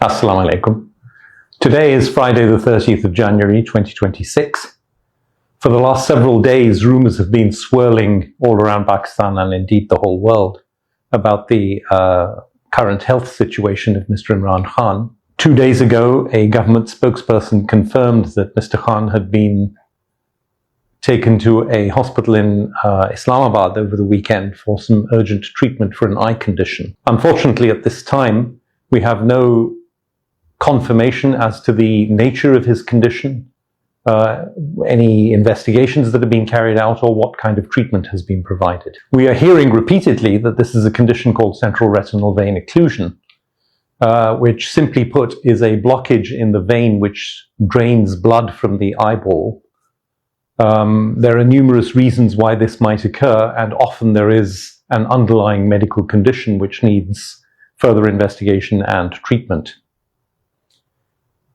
Assalamu alaikum. Today is Friday the 30th of January 2026. For the last several days, rumours have been swirling all around Pakistan and indeed the whole world about the current health situation of Mr. Imran Khan. 2 days ago, a government spokesperson confirmed that Mr. Khan had been taken to a hospital in Islamabad over the weekend for some urgent treatment for an eye condition. Unfortunately, at this time, we have no confirmation as to the nature of his condition, any investigations that have been carried out, or what kind of treatment has been provided. We are hearing repeatedly that this is a condition called central retinal vein occlusion, which simply put is a blockage in the vein which drains blood from the eyeball. There are numerous reasons why this might occur, and often there is an underlying medical condition which needs further investigation and treatment.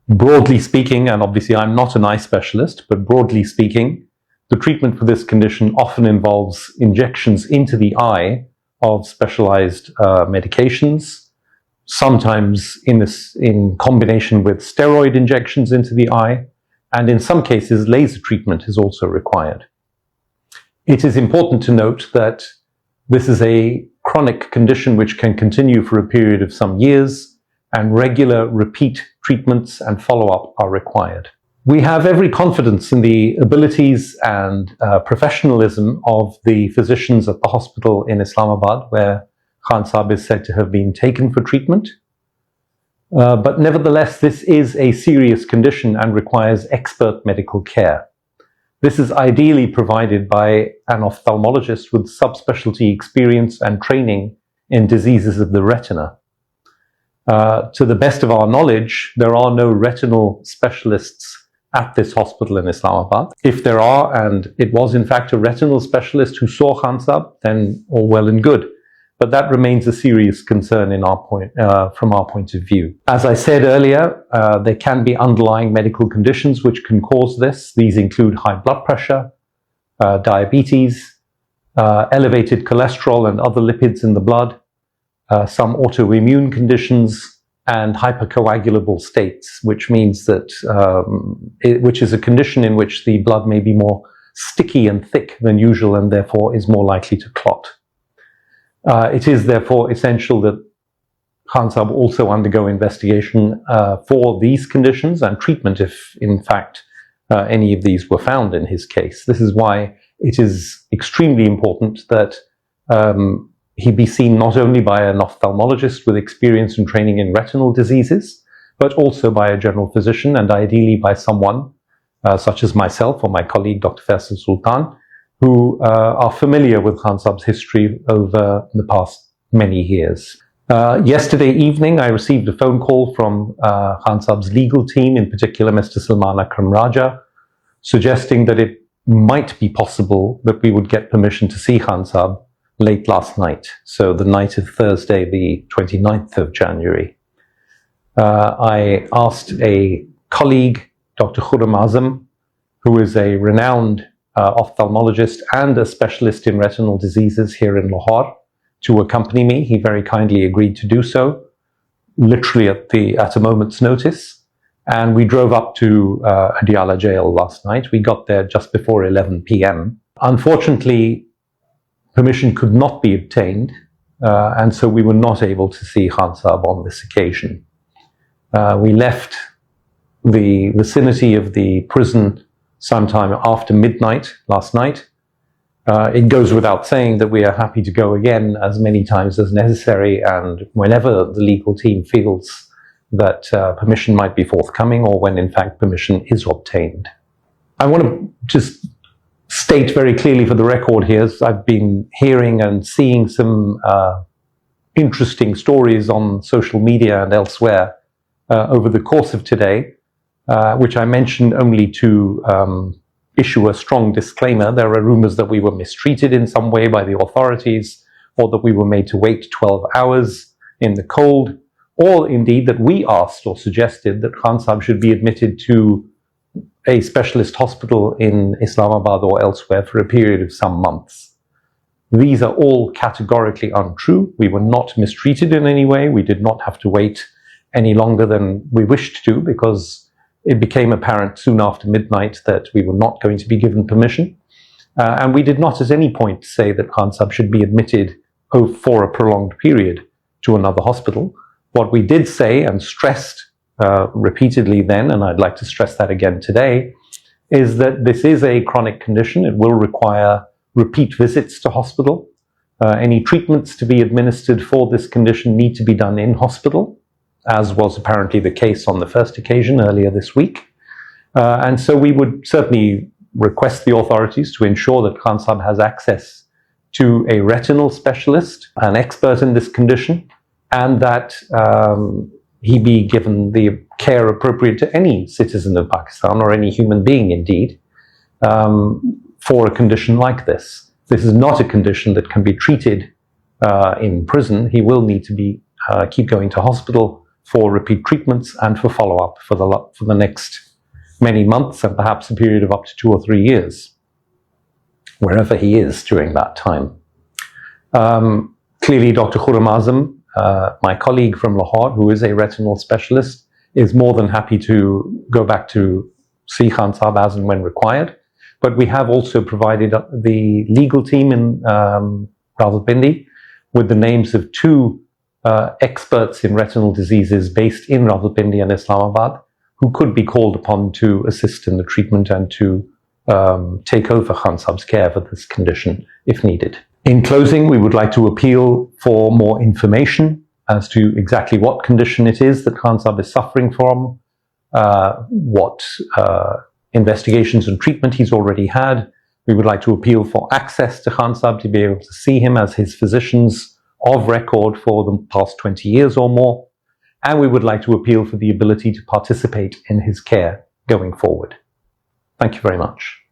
Broadly speaking, and obviously I'm not an eye specialist, but broadly speaking, the treatment for this condition often involves injections into the eye of specialized medications, sometimes in combination with steroid injections into the eye, and in some cases laser treatment is also required. It is important to note that this is a chronic condition which can continue for a period of some years, and regular repeat treatments and follow-up are required. We have every confidence in the abilities and professionalism of the physicians at the hospital in Islamabad, where Khan Sahib is said to have been taken for treatment. But nevertheless, this is a serious condition and requires expert medical care. This is ideally provided by an ophthalmologist with subspecialty experience and training in diseases of the retina. To the best of our knowledge, there are no retinal specialists at this hospital in Islamabad. If there are, and it was in fact a retinal specialist who saw Khan Sahib, then all well and good. But that remains a serious concern from our point of view. As I said earlier, there can be underlying medical conditions which can cause this. These include high blood pressure, diabetes, elevated cholesterol and other lipids in the blood, some autoimmune conditions, and hypercoagulable states, which means that which is a condition in which the blood may be more sticky and thick than usual and therefore is more likely to clot. It is therefore essential that Khan Sahib also undergo investigation for these conditions and treatment if in fact any of these were found in his case. This is why it is extremely important that he be seen not only by an ophthalmologist with experience and training in retinal diseases, but also by a general physician, and ideally by someone such as myself or my colleague Dr. Faisal Sultan, who are familiar with Khan Sahib's history over the past many years. Yesterday evening, I received a phone call from Khan Sahib's legal team, in particular Mr. Salman Akram Raja, suggesting that it might be possible that we would get permission to see Khan Sahib late last night, so the night of Thursday, the 29th of January. I asked a colleague, Dr. Khurram Azam, who is a renowned ophthalmologist and a specialist in retinal diseases here in Lahore, to accompany me. He very kindly agreed to do so, literally at a moment's notice, and we drove up to Adiala jail last night. We got there just before 11 p.m. Unfortunately, permission could not be obtained, and so we were not able to see Khan Sahib on this occasion. We left the vicinity of the prison sometime after midnight last night. It goes without saying that we are happy to go again as many times as necessary, and whenever the legal team feels that permission might be forthcoming, or when in fact permission is obtained. I want to just state very clearly for the record here, I've been hearing and seeing some interesting stories on social media and elsewhere over the course of today, which I mentioned only to issue a strong disclaimer. There are rumors that we were mistreated in some way by the authorities, or that we were made to wait 12 hours in the cold, or indeed that we asked or suggested that Khan Sahib should be admitted to a specialist hospital in Islamabad or elsewhere for a period of some months. These are all categorically untrue. We were not mistreated in any way. We did not have to wait any longer than we wished to, because it became apparent soon after midnight that we were not going to be given permission. And we did not at any point say that Khan Sahib should be admitted for a prolonged period to another hospital. What we did say and stressed repeatedly then, and I'd like to stress that again today, is that this is a chronic condition. It will require repeat visits to hospital. Any treatments to be administered for this condition need to be done in hospital, as was apparently the case on the first occasion earlier this week. And so we would certainly request the authorities to ensure that Khan Sahib has access to a retinal specialist, an expert in this condition, and that he be given the care appropriate to any citizen of Pakistan, or any human being indeed, for a condition like this. This is not a condition that can be treated in prison. He will need to keep going to hospital for repeat treatments and for follow-up for the next many months, and perhaps a period of up to 2 or 3 years, wherever he is during that time. Clearly, Dr. Khurram Azam, my colleague from Lahore, who is a retinal specialist, is more than happy to go back to see Khan Sahib as and when required. But we have also provided the legal team in Rawalpindi with the names of 2 experts in retinal diseases based in Rawalpindi and Islamabad, who could be called upon to assist in the treatment and to take over Khan Sahib's care for this condition if needed. In closing, we would like to appeal for more information as to exactly what condition it is that Khan Sahib is suffering from, what investigations and treatment he's already had. We would like to appeal for access to Khan Sahib, to be able to see him as his physicians of record for the past 20 years or more. And we would like to appeal for the ability to participate in his care going forward. Thank you very much.